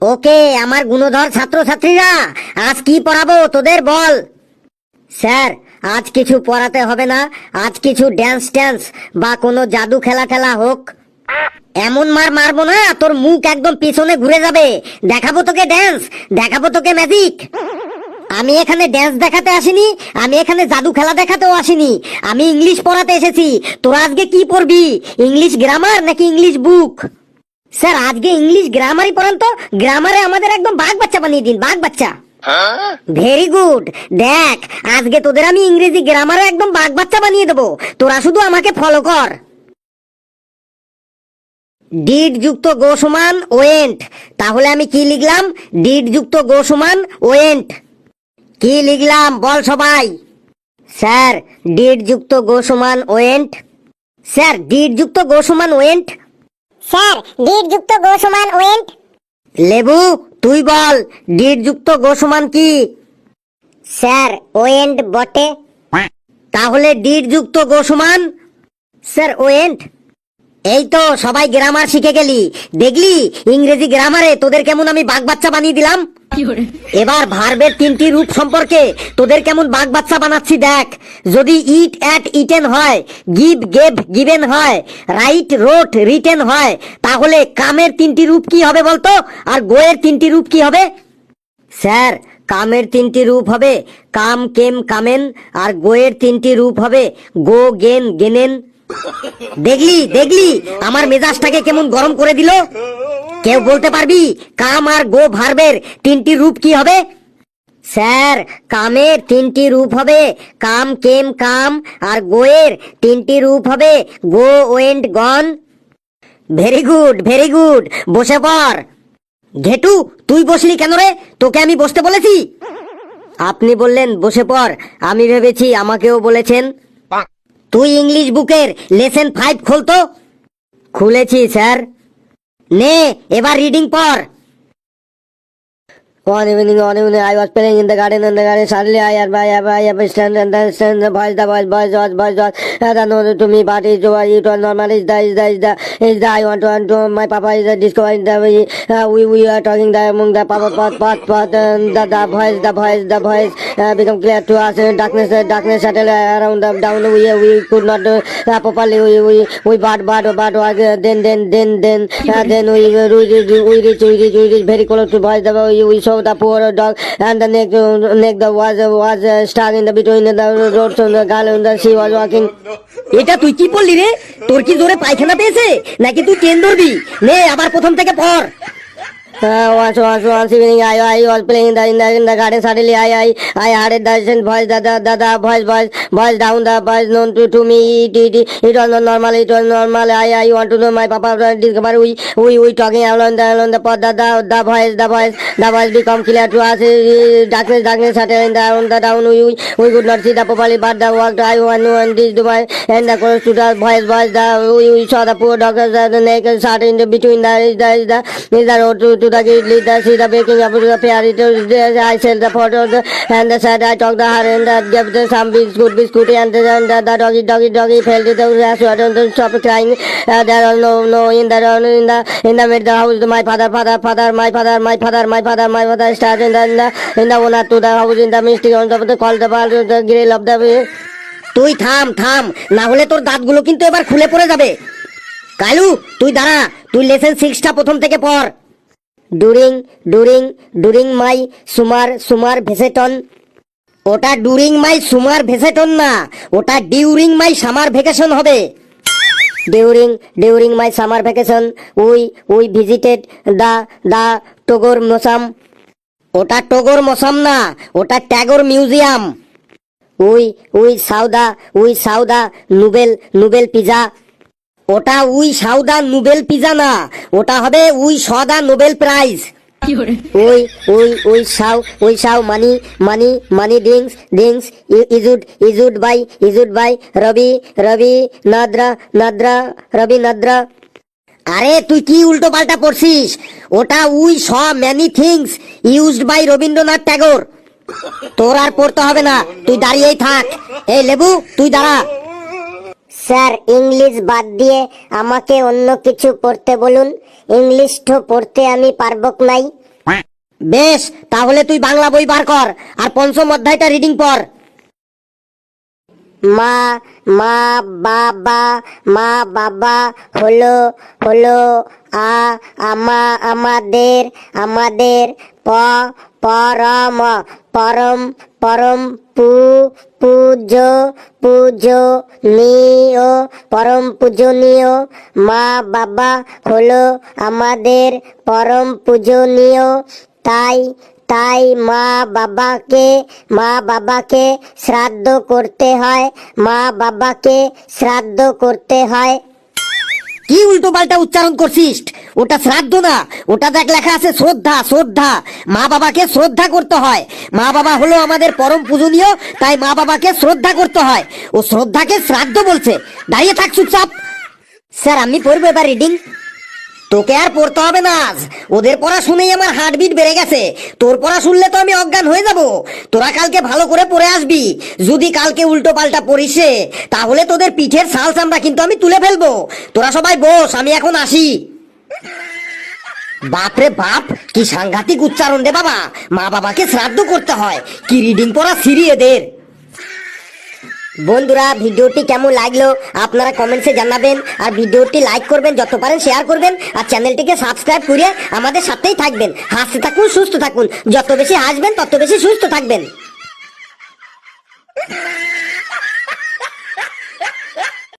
ওকে আমার গুণধর ছাত্রছাত্রীরা, আজ কি পড়াবো তোদের বল। স্যার, আজ কিছু পড়াতে হবে না, আজ কিছু ড্যান্স ট্যান্স বা কোনো জাদু খেলা খেলা হোক। এমন মার মারবো না তোর মুখ একদম পিছনে ঘুরে যাবে। দেখাবো তোকে ড্যান্স, দেখাবো তোকে ম্যাজিক। আমি এখানে ড্যান্স দেখাতে আসিনি, আমি এখানে জাদু খেলা দেখাতেও আসিনি, আমি ইংলিশ পড়াতে এসেছি। তোরা আজকে কি পড়বি, ইংলিশ গ্রামার নাকি ইংলিশ বুক? স্যার আজকে ইংলিশ গ্রামারই পড়ান তো, গ্রামারে আমাদের একদম বাঘ বাচ্চা বানিয়ে দিন, বাঘ বাচ্চা। Very good. দেখ আজকে তোদের আমি ইংরেজি গ্রামারে একদম বাঘ বাচ্চা বানিয়ে দেবো, তোরা শুধু আমাকে ফলো কর। ডিড যুক্ত গো সমান ওয়েন্ট, তাহলে আমি কি লিখলাম? ডিড যুক্ত গো সমান ওয়েন্ট। কি লিখলাম বল সবাই? স্যার ডিড যুক্ত গো সমান ওয়েন্ট। স্যার ডিড যুক্ত গো সমান ওয়েন্ট। স্যার ডিড যুক্ত গো সমান ওয়েন্ট। লেবু তুই বল, ডিড যুক্ত গো সমান কি? স্যার ওয়েন্ট বটে। তাহলে ডিড যুক্ত গো সমান স্যার ওয়েন্ট। এই তো সবাই গ্রামার শিখে গেলি, দেখলি ইংরেজি গ্রামারে তোদের কেমন আমি বাঘ বাচ্চা বানিয়ে দিলাম। এবার ভার্বের তিনটি রূপ সম্পর্কে তোদের কেমন বাঘ বাচ্চা বানাচ্ছি দেখ। যদি ইট অ্যাট ইটেন হয়, গিভ গেভ গিভেন হয়, রাইট রোট রিটেন হয়, তাহলে কামের তিনটি রূপ কি হবে বলতো, আর গোয়ের তিনটি রূপ কি হবে? স্যার কামের তিনটি রূপ হবে কাম কেম কামেন, আর গোয়ের তিনটি রূপ হবে গো গেন গেনেন। দেখলি দেখলি আমার মেজাজটাকে কেমন গরম করে দিল। কেউ বলতে পারবি কাম আর গো ভার্বের তিনটি রূপ কি হবে? স্যার কামের তিনটি রূপ হবে কাম কেম কাম, আর গোয়ের তিনটি রূপ হবে গো ওয়েন্ট গন। ভেরি গুড ভেরি গুড, বসে পড়। ঘেটু তুই বসলি কেন রে, তোকে আমি বসতে বলেছি? আপনি বললেন বসে পড়, আমি ভেবেছি আমাকেও বলেছেন। তুই ইংলিশ বুকের লেসন 5 খোলতো। খুলেছি স্যার। নে এবার রিডিং পড়। One evening, I was playing in the garden, suddenly I stand and the voice, to me, but it was normal, I want to, my papa is discovering we are talking among the papa, the voice, become clear to us, darkness settled around the down, we could not properly, we but then we reach very close to voice, we saw the poor dog and the neck was stuck in the between the roads and the girl and she was walking. এটা তুই কি বললি রে? তোর কি জোরে পায়খানা পেয়েছে নাকি তুই ট্রেন ধরবি? নে আবার প্রথম থেকে পড়। Once evening I was playing in the garden. Suddenly I heard the distant voice, the voice down, the voice known to me. It was not normal. It was normal. I want to know my papa discover we talking along the pod. The voice become clear to us. Darkness settled in the down. We could not see the properly, but the walked I want and this to my and the close to the voice. We saw the poor dog, the neck shot in between the road to the gate lead the see the baking up to the fair. I sell the photo and the said I talked the her and gave the some biscuit and the doggy fell to the grass and stop crying. There was no in the mid the house. My father started in the owner to the house in the mystic on the call the ball the grill of the way. তুই থাম না হলে তোর দাঁতগুলো কিন্তু এবার খুলে পড়ে যাবে। কালু তুই দাঁড়া, তুই লেসন 6টা প্রথম থেকে পড়। ডুরিং মাই সুমার ভেসেটন। ওটা ডুরিং মাই সুমার ভেসেটন না, ওটা ডিউরিং মাই সামার ভ্যাকেশন হবে। During my summer vacation we visited the Tagore museum. ওটা টগর মসাম না, ওটা Tagore museum. We saw the Nobel pizza. ওটা উই সাউদা নোবেল পিজা না, ওটা হবে we saw the Nobel prize. We saw many things used by Rabindranath. আরে তুই কি উল্টো পাল্টা পড়ছিস? ওটা we saw many things used by Rabindranath Tagore. তোর আর পড়তে হবে না, তুই দাঁড়িয়েই থাক। এই লেবু তুই দাঁড়া। স্যার ইংলিশ বাদ দিয়ে আমাকে অন্য কিছু পড়তে বলুন, ইংলিশ তো পড়তে আমি পারবো নাই। বেশ, তাহলে তুই বাংলা বই বার কর আর পঞ্চম অধ্যায়টা রিডিং পড়। মা মা বাবা মা বাবা হলো হলো আমাদের আমাদের পরম পরম পরম পূজনীয় পরম পূজনীয়। মা বাবা হলো আমাদের পরম পূজনীয়। তাই তাই মা বাবাকে শ্রাদ্ধ করতে হয়। মা বাবাকে শ্রাদ্ধ করতে হয়। কি উল্টো পাল্টা উচ্চারণ করছিস? ওটা শ্রাদ্ধ না, ওটা দেখ লেখা আছে শ্রদ্ধা শ্রদ্ধা। মা বাবাকে শ্রদ্ধা করতে হয়। মা বাবা হলো আমাদের পরম পূজনীয়, তাই মা বাবাকে শ্রদ্ধা করতে হয়। ও শ্রদ্ধাকে শ্রাদ্ধ বলছে। দাঁড়িয়ে থাক চুপচাপ। স্যার আমি পড়বো এবার রিডিং। তোকে আর পড়তে হবে না আজ। ওদের পড়া শুনেই আমার হার্টবিট বেড়ে গেছে। তোর পড়া শুনলে তো আমি অজ্ঞান হয়ে যাব। তোরা কালকে ভালো করে পড়ে আসবি। যদি কালকে উল্টো পাল্টা পড়িস তাহলে তোদের পিঠের ছাল চামড়া কিন্তু আমি তুলে ফেলবো। তোরা সবাই বস, আমি এখন আসি। বাপরে বাপ, কি সাংঘাতিক উচ্চারণ রে বাবা। মা বাবাকে শ্রাদ্ধ করতে হয়, কি রিডিং পড়া সিরি এদের। বন্ধুরা, ভিডিওটি কেমন লাগলো আপনারা কমেন্টসে জানাবেন, আর ভিডিওটি লাইক করবেন, যত পারেন শেয়ার করবেন, আর চ্যানেলটিকে সাবস্ক্রাইব করে আমাদের সাথেই থাকবেন। হাসতে থাকুন, সুস্থ থাকুন। যত বেশি হাসবেন তত বেশি সুস্থ থাকবেন।